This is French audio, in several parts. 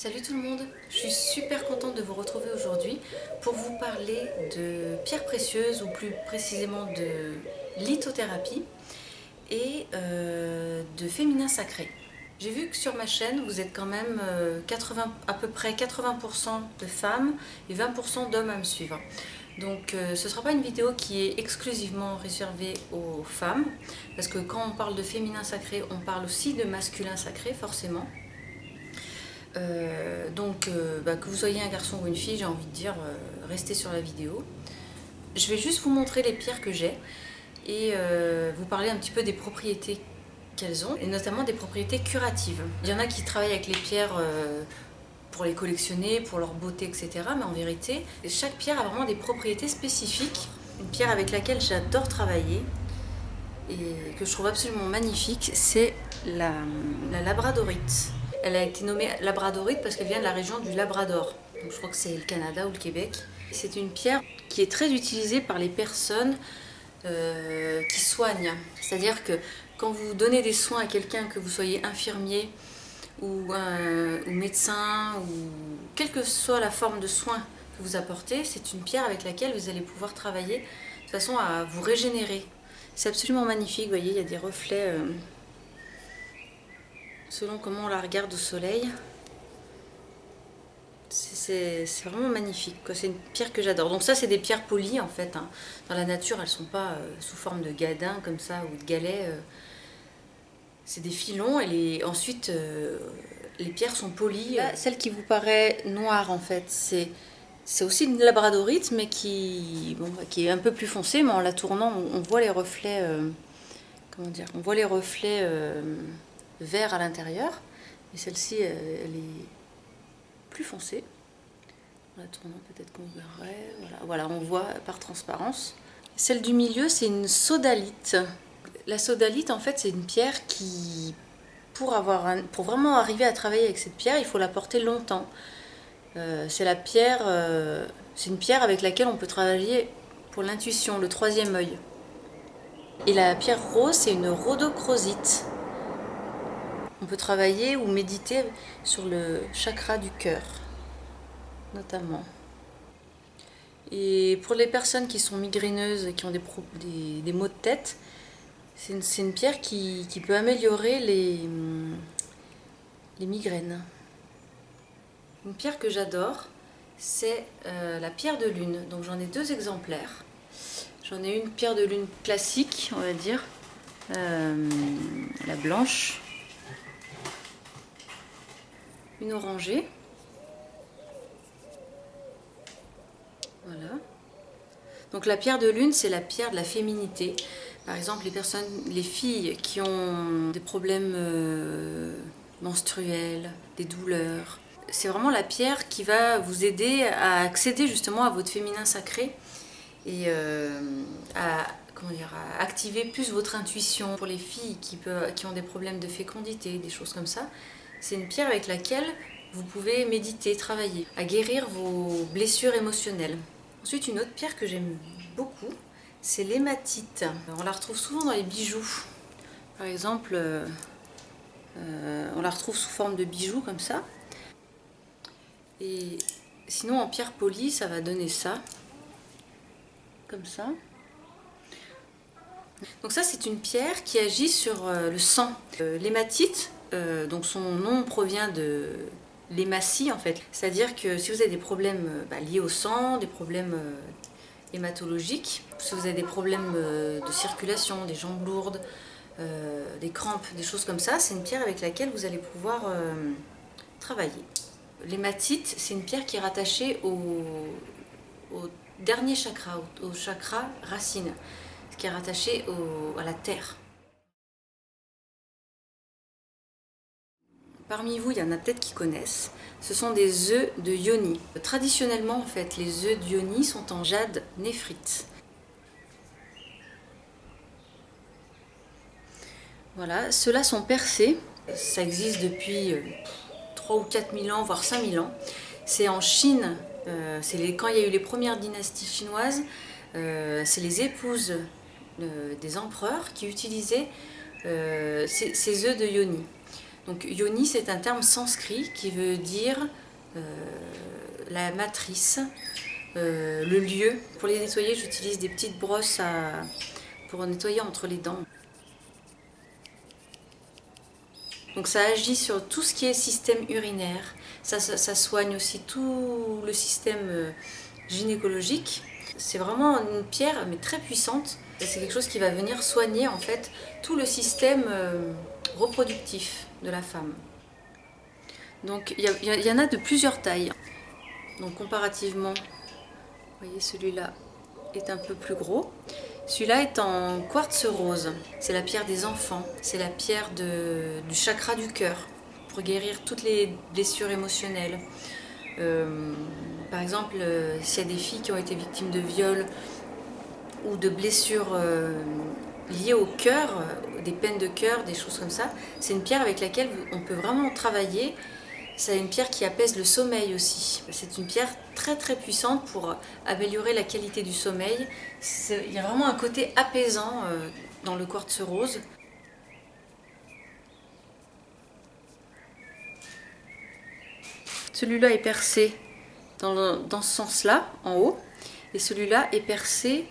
Salut tout le monde, je suis super contente de vous retrouver aujourd'hui pour vous parler de pierres précieuses ou plus précisément de lithothérapie et de féminin sacré. J'ai vu que sur ma chaîne vous êtes quand même à peu près 80% de femmes et 20% d'hommes à me suivre. Donc ce ne sera pas une vidéo qui est exclusivement réservée aux femmes parce que quand on parle de féminin sacré on parle aussi de masculin sacré forcément. Que vous soyez un garçon ou une fille, j'ai envie de dire, restez sur la vidéo. Je vais juste vous montrer les pierres que j'ai et vous parler un petit peu des propriétés qu'elles ont, et notamment des propriétés curatives. Il y en a qui travaillent avec les pierres pour les collectionner, pour leur beauté, etc. Mais en vérité, chaque pierre a vraiment des propriétés spécifiques. Une pierre avec laquelle j'adore travailler et que je trouve absolument magnifique, c'est la labradorite. Elle a été nommée labradorite parce qu'elle vient de la région du Labrador. Donc je crois que c'est le Canada ou le Québec. C'est une pierre qui est très utilisée par les personnes qui soignent. C'est-à-dire que quand vous donnez des soins à quelqu'un, que vous soyez infirmier ou médecin, ou quelle que soit la forme de soin que vous apportez, c'est une pierre avec laquelle vous allez pouvoir travailler de façon à vous régénérer. C'est absolument magnifique, vous voyez, il y a des reflets selon comment on la regarde au soleil. C'est vraiment magnifique, c'est une pierre que j'adore. Donc ça c'est des pierres polies en fait, hein. Dans la nature elles ne sont pas sous forme de gadin comme ça ou de galets. C'est des filons et ensuite les pierres sont polies. Là, celle qui vous paraît noire en fait, c'est aussi une labradorite mais qui est un peu plus foncée, mais en la tournant on voit les reflets, comment dire, on voit les reflets vert à l'intérieur, et celle-ci elle est plus foncée. En la tournant peut-être qu'on verrait, voilà, on voit par transparence. Celle du milieu c'est une sodalite. La sodalite en fait c'est une pierre qui, pour vraiment arriver à travailler avec cette pierre, il faut la porter longtemps. C'est une pierre avec laquelle on peut travailler pour l'intuition, le troisième œil. Et la pierre rose c'est une rhodochrosite. On peut travailler ou méditer sur le chakra du cœur, notamment. Et pour les personnes qui sont migraineuses et qui ont des maux de tête, c'est une pierre qui peut améliorer les migraines. Une pierre que j'adore, c'est la pierre de lune. Donc j'en ai deux exemplaires. J'en ai une pierre de lune classique, on va dire, la blanche. Une orangée. Voilà. Donc la pierre de lune, c'est la pierre de la féminité. Par exemple, les filles qui ont des problèmes menstruels, des douleurs. C'est vraiment la pierre qui va vous aider à accéder justement à votre féminin sacré et à activer plus votre intuition. Pour les filles qui ont des problèmes de fécondité, des choses comme ça, c'est une pierre avec laquelle vous pouvez méditer, travailler, à guérir vos blessures émotionnelles. Ensuite, une autre pierre que j'aime beaucoup, c'est l'hématite. On la retrouve souvent dans les bijoux. Par exemple, on la retrouve sous forme de bijoux comme ça. Et sinon, en pierre polie, ça va donner ça, comme ça. Donc ça, c'est une pierre qui agit sur le sang. L'hématite, donc son nom provient de l'hématie en fait. C'est-à-dire que si vous avez des problèmes liés au sang, des problèmes hématologiques, si vous avez des problèmes de circulation, des jambes lourdes, des crampes, des choses comme ça, c'est une pierre avec laquelle vous allez pouvoir travailler. L'hématite, c'est une pierre qui est rattachée au dernier chakra, au chakra racine, qui est rattaché à la terre. Parmi vous, il y en a peut-être qui connaissent. Ce sont des œufs de yoni. Traditionnellement, en fait, les œufs de yoni sont en jade néphrite. Voilà, ceux-là sont percés. Ça existe depuis 3 ou 4 000 ans, voire 5 000 ans. C'est en Chine, quand il y a eu les premières dynasties chinoises, c'est les épouses des empereurs qui utilisaient ces œufs de yoni. Donc yoni, c'est un terme sanskrit qui veut dire la matrice, le lieu. Pour les nettoyer, j'utilise des petites brosses pour nettoyer entre les dents. Donc ça agit sur tout ce qui est système urinaire, ça soigne aussi tout le système gynécologique. C'est vraiment une pierre mais très puissante. C'est quelque chose qui va venir soigner en fait tout le système reproductif de la femme. Donc il y en a de plusieurs tailles. Donc comparativement, vous voyez celui-là est un peu plus gros. Celui-là est en quartz rose, c'est la pierre des enfants, c'est la pierre du chakra du cœur, pour guérir toutes les blessures émotionnelles. Par exemple, s'il y a des filles qui ont été victimes de viols ou de blessures liées au cœur, des peines de cœur, des choses comme ça, c'est une pierre avec laquelle on peut vraiment travailler. C'est une pierre qui apaise le sommeil aussi. C'est une pierre très très puissante pour améliorer la qualité du sommeil. Il y a vraiment un côté apaisant dans le quartz rose. Celui-là est percé dans ce sens-là, en haut, et celui-là est percé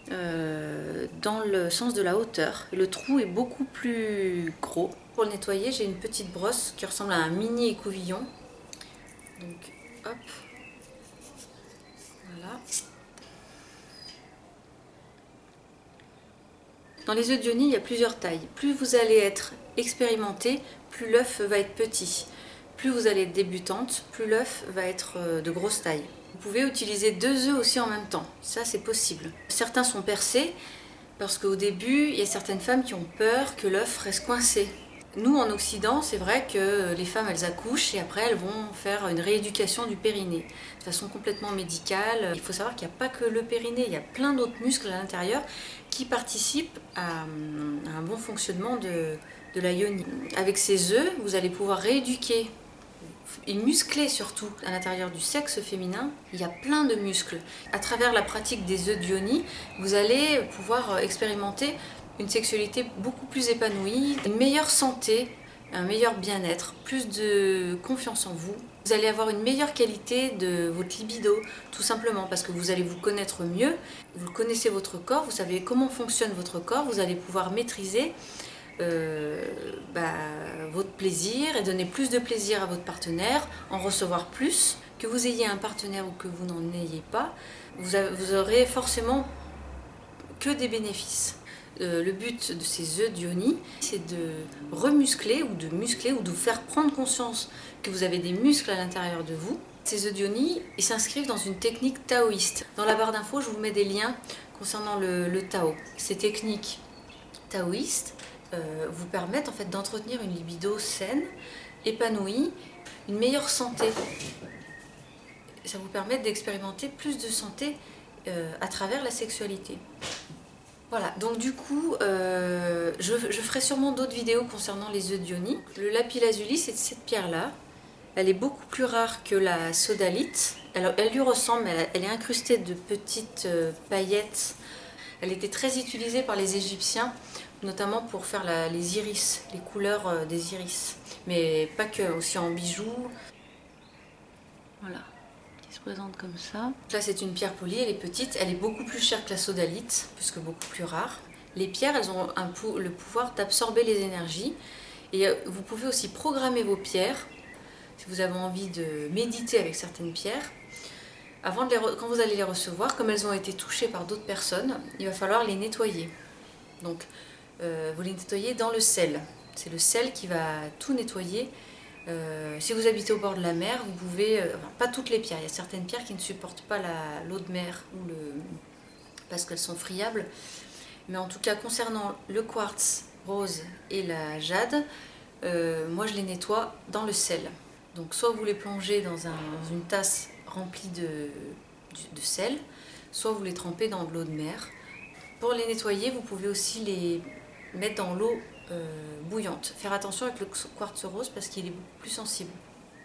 dans le sens de la hauteur. Le trou est beaucoup plus gros. Pour le nettoyer, j'ai une petite brosse qui ressemble à un mini écouvillon. Donc, hop, voilà. Dans les œufs d'Ioni, il y a plusieurs tailles. Plus vous allez être expérimenté, plus l'œuf va être petit. Plus vous allez être débutante, plus l'œuf va être de grosse taille. Vous pouvez utiliser 2 œufs aussi en même temps, ça c'est possible. Certains sont percés parce qu'au début, il y a certaines femmes qui ont peur que l'œuf reste coincé. Nous, en Occident, c'est vrai que les femmes, elles accouchent et après, elles vont faire une rééducation du périnée de façon complètement médicale. Il faut savoir qu'il n'y a pas que le périnée, il y a plein d'autres muscles à l'intérieur qui participent à un bon fonctionnement de la yoni. Avec ces œufs, vous allez pouvoir rééduquer et muscler surtout à l'intérieur du sexe féminin. Il y a plein de muscles. À travers la pratique des œufs d'Ioni, vous allez pouvoir expérimenter une sexualité beaucoup plus épanouie, une meilleure santé, un meilleur bien-être, plus de confiance en vous. Vous allez avoir une meilleure qualité de votre libido, tout simplement parce que vous allez vous connaître mieux, vous connaissez votre corps, vous savez comment fonctionne votre corps, vous allez pouvoir maîtriser votre plaisir et donner plus de plaisir à votre partenaire, en recevoir plus. Que vous ayez un partenaire ou que vous n'en ayez pas, vous aurez forcément que des bénéfices. Le but de ces œufs d'Ioni, c'est de remuscler ou de muscler ou de vous faire prendre conscience que vous avez des muscles à l'intérieur de vous. Ces œufs d'Ioni, ils s'inscrivent dans une technique taoïste. Dans la barre d'infos, je vous mets des liens concernant le Tao. Ces techniques taoïstes vous permettent en fait d'entretenir une libido saine, épanouie, une meilleure santé. Ça vous permet d'expérimenter plus de santé à travers la sexualité. Voilà, donc du coup, je ferai sûrement d'autres vidéos concernant les œufs d'Ioni. Le lapis-lazuli, c'est cette pierre-là. Elle est beaucoup plus rare que la sodalite. Elle lui ressemble, elle est incrustée de petites paillettes. Elle était très utilisée par les Égyptiens, notamment pour faire les iris, les couleurs des iris. Mais pas que, aussi en bijoux. Voilà, qui se présente comme ça. Là, c'est une pierre polie, elle est petite, elle est beaucoup plus chère que la sodalite, puisque beaucoup plus rare. Les pierres, elles ont le pouvoir d'absorber les énergies. Et vous pouvez aussi programmer vos pierres, si vous avez envie de méditer avec certaines pierres. Quand vous allez les recevoir, comme elles ont été touchées par d'autres personnes, il va falloir les nettoyer. Donc, vous les nettoyez dans le sel. C'est le sel qui va tout nettoyer. Si vous habitez au bord de la mer, vous pouvez... pas toutes les pierres, il y a certaines pierres qui ne supportent pas l'eau de mer parce qu'elles sont friables. Mais en tout cas, concernant le quartz rose et la jade, moi je les nettoie dans le sel. Donc soit vous les plongez dans une tasse remplie de sel, soit vous les trempez dans de l'eau de mer. Pour les nettoyer, vous pouvez aussi les mettre dans l'eau bouillante. Faire attention avec le quartz rose parce qu'il est beaucoup plus sensible.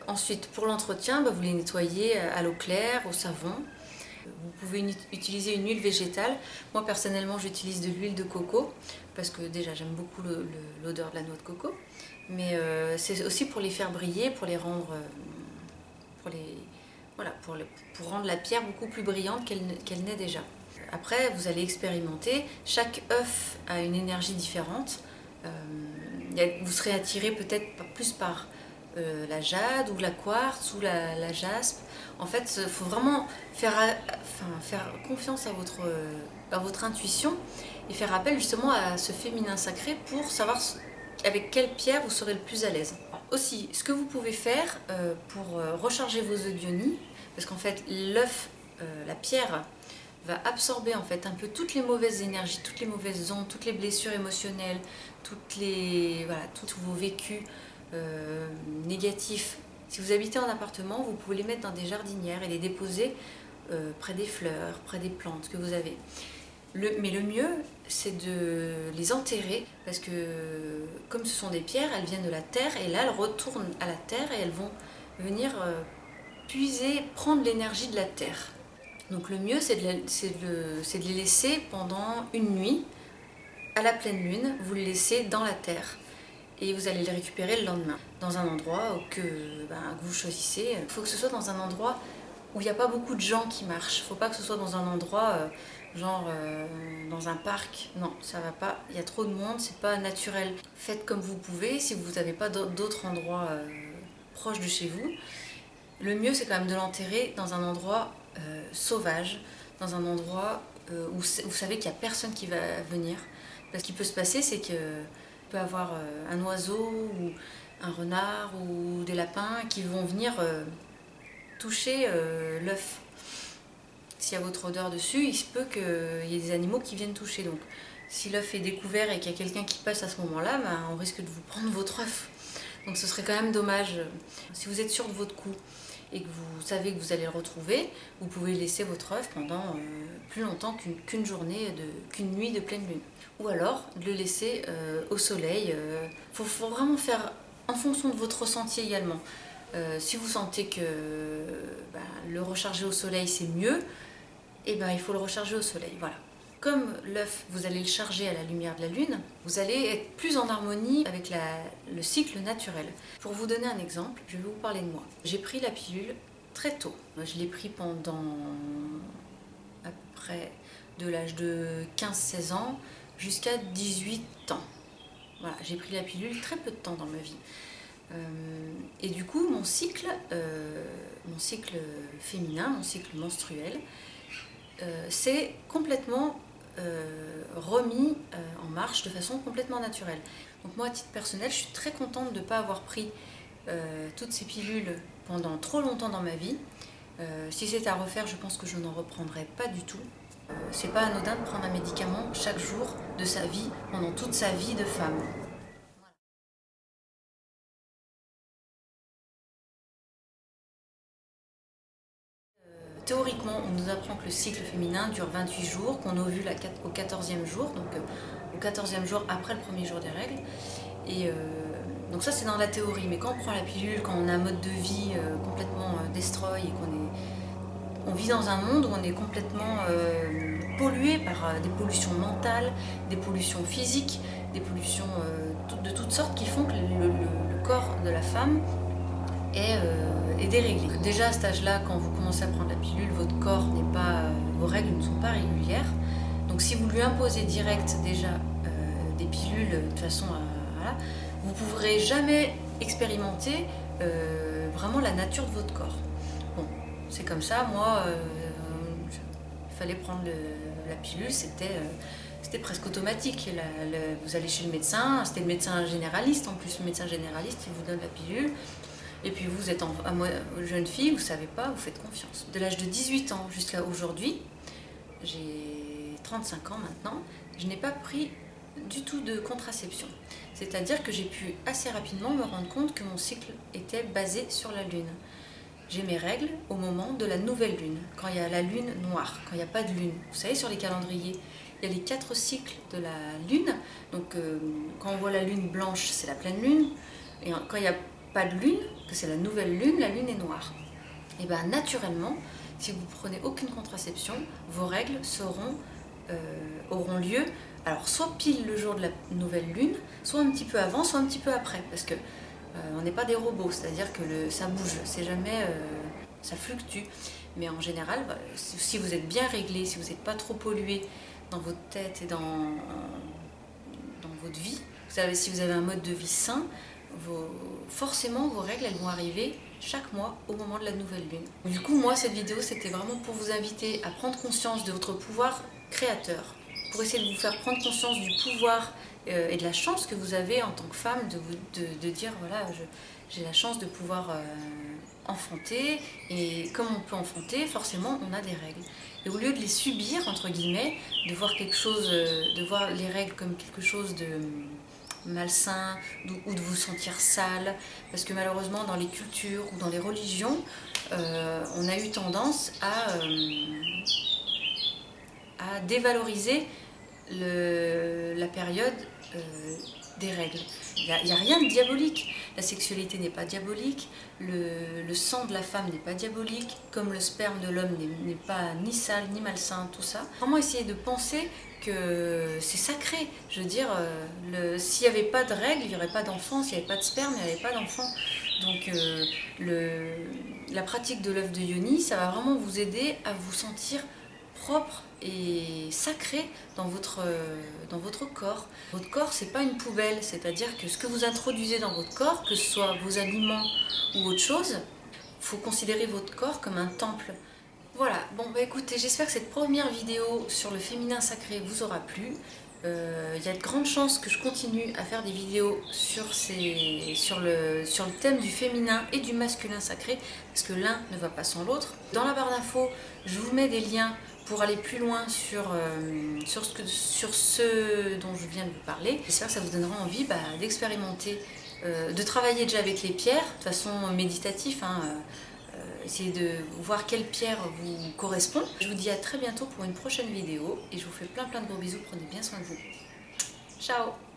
Ensuite, pour l'entretien, vous les nettoyez à l'eau claire, au savon. Vous pouvez utiliser une huile végétale. Moi, personnellement, j'utilise de l'huile de coco parce que déjà, j'aime beaucoup l'odeur de la noix de coco. mais c'est aussi pour les faire briller, pour les rendre, pour les, voilà, pour rendre la pierre beaucoup plus brillante qu'elle n'est déjà. Après, vous allez expérimenter. Chaque œuf a une énergie différente. Vous serez attiré peut-être plus par la jade ou la quartz ou la jaspe. En fait, il faut vraiment faire confiance à votre intuition et faire appel justement à ce féminin sacré pour savoir avec quelle pierre vous serez le plus à l'aise. Aussi, ce que vous pouvez faire pour recharger vos œufs d'Ioni, parce qu'en fait l'œuf, la pierre, va absorber en fait un peu toutes les mauvaises énergies, toutes les mauvaises ondes, toutes les blessures émotionnelles, tous vos vécus négatifs. Si vous habitez en appartement, vous pouvez les mettre dans des jardinières et les déposer près des fleurs, près des plantes que vous avez. Mais le mieux, c'est de les enterrer, parce que comme ce sont des pierres, elles viennent de la terre, et là elles retournent à la terre et elles vont venir puiser, prendre l'énergie de la terre. Donc le mieux, c'est de les laisser pendant une nuit, à la pleine lune, vous les laissez dans la terre. Et vous allez les récupérer le lendemain, dans un endroit que vous choisissez. Il faut que ce soit dans un endroit où il n'y a pas beaucoup de gens qui marchent. Il ne faut pas que ce soit dans un endroit, dans un parc. Non, ça ne va pas, il y a trop de monde, c'est pas naturel. Faites comme vous pouvez, si vous n'avez pas d'autres endroits proches de chez vous. Le mieux, c'est quand même de l'enterrer dans un endroit sauvage, dans un endroit où vous savez qu'il n'y a personne qui va venir. Parce qu'il peut se passer, c'est qu'il peut y avoir un oiseau ou un renard ou des lapins qui vont venir toucher l'œuf. S'il y a votre odeur dessus, il se peut qu'il y ait des animaux qui viennent toucher. Donc si l'œuf est découvert et qu'il y a quelqu'un qui passe à ce moment-là, on risque de vous prendre votre œuf. Donc ce serait quand même dommage. Si vous êtes sûr de votre coup et que vous savez que vous allez le retrouver, vous pouvez laisser votre œuf pendant plus longtemps qu'une nuit de pleine lune. Ou alors de le laisser au soleil. Faut vraiment faire en fonction de votre ressenti également. Si vous sentez que le recharger au soleil c'est mieux, il faut le recharger au soleil. Voilà. Comme l'œuf, vous allez le charger à la lumière de la lune, vous allez être plus en harmonie avec le cycle naturel. Pour vous donner un exemple, je vais vous parler de moi. J'ai pris la pilule très tôt. Je l'ai pris pendant à peu près de l'âge de 15-16 ans jusqu'à 18 ans. Voilà, j'ai pris la pilule très peu de temps dans ma vie. Et du coup, mon cycle féminin, mon cycle menstruel, c'est complètement remis en marche de façon complètement naturelle. Donc moi, à titre personnel, je suis très contente de ne pas avoir pris toutes ces pilules pendant trop longtemps dans ma vie. Si c'était à refaire, je pense que je n'en reprendrais pas du tout. C'est pas anodin de prendre un médicament chaque jour de sa vie, pendant toute sa vie de femme. Théoriquement, on nous apprend que le cycle féminin dure 28 jours, qu'on ovule au 14e jour, donc au 14e jour après le premier jour des règles. Et donc ça c'est dans la théorie, mais quand on prend la pilule, quand on a un mode de vie complètement destroy et on vit dans un monde où on est complètement pollué par des pollutions mentales, des pollutions physiques, des pollutions de toutes sortes qui font que le corps de la femme est déréglé. Déjà à cet âge-là, quand vous commencez à prendre la pilule, votre corps n'est pas, vos règles ne sont pas régulières. Donc si vous lui imposez direct déjà des pilules de façon à voilà, vous ne pourrez jamais expérimenter vraiment la nature de votre corps. Bon, c'est comme ça. Moi, il fallait prendre la pilule, c'était presque automatique. Vous allez chez le médecin, c'était le médecin généraliste en plus, le médecin généraliste il vous donne la pilule. Et puis vous êtes jeune fille, vous ne savez pas, vous faites confiance. De l'âge de 18 ans jusqu'à aujourd'hui, j'ai 35 ans maintenant, je n'ai pas pris du tout de contraception. C'est-à-dire que j'ai pu assez rapidement me rendre compte que mon cycle était basé sur la lune. J'ai mes règles au moment de la nouvelle lune, quand il y a la lune noire, quand il n'y a pas de lune. Vous savez, sur les calendriers, il y a les 4 cycles de la lune. Donc quand on voit la lune blanche, c'est la pleine lune. Et quand il n'y a pas de lune, que c'est la nouvelle lune, la lune est noire. Et bien naturellement, si vous prenez aucune contraception, vos règles seront auront lieu, alors soit pile le jour de la nouvelle lune, soit un petit peu avant, soit un petit peu après, parce que on n'est pas des robots, c'est-à-dire que ça bouge, c'est jamais, ça fluctue. Mais en général, si vous êtes bien réglé, si vous n'êtes pas trop pollué dans votre tête et dans votre vie, vous savez, si vous avez un mode de vie sain, forcément vos règles elles vont arriver chaque mois au moment de la nouvelle lune. Du coup, moi, cette vidéo, c'était vraiment pour vous inviter à prendre conscience de votre pouvoir créateur, pour essayer de vous faire prendre conscience du pouvoir et de la chance que vous avez en tant que femme de dire, voilà, j'ai la chance de pouvoir enfanter, et comme on peut enfanter, forcément, on a des règles. Et au lieu de les subir, entre guillemets, de voir de voir les règles comme quelque chose de malsain ou de vous sentir sale, parce que malheureusement dans les cultures ou dans les religions on a eu tendance à dévaloriser la période des règles. Il n'y a rien de diabolique, la sexualité n'est pas diabolique, le sang de la femme n'est pas diabolique, comme le sperme de l'homme n'est pas ni sale ni malsain, tout ça. Vraiment essayer de penser que c'est sacré, je veux dire, s'il n'y avait pas de règles, il n'y aurait pas d'enfant, s'il n'y avait pas de sperme, il n'y avait pas d'enfant. Donc la pratique de l'œuf de Yoni, ça va vraiment vous aider à vous sentir propre et sacré dans votre corps. Votre corps, c'est pas une poubelle, c'est-à-dire que ce que vous introduisez dans votre corps, que ce soit vos aliments ou autre chose, il faut considérer votre corps comme un temple. Voilà, bon bah écoutez, j'espère que cette première vidéo sur le féminin sacré vous aura plu. Il y a de grandes chances que je continue à faire des vidéos sur le thème du féminin et du masculin sacré, parce que l'un ne va pas sans l'autre. Dans la barre d'infos, je vous mets des liens pour aller plus loin sur ce dont je viens de vous parler. J'espère que ça vous donnera envie d'expérimenter, de travailler déjà avec les pierres, de façon méditative, essayez de voir quelle pierre vous correspond. Je vous dis à très bientôt pour une prochaine vidéo et je vous fais plein de gros bisous, prenez bien soin de vous. Ciao!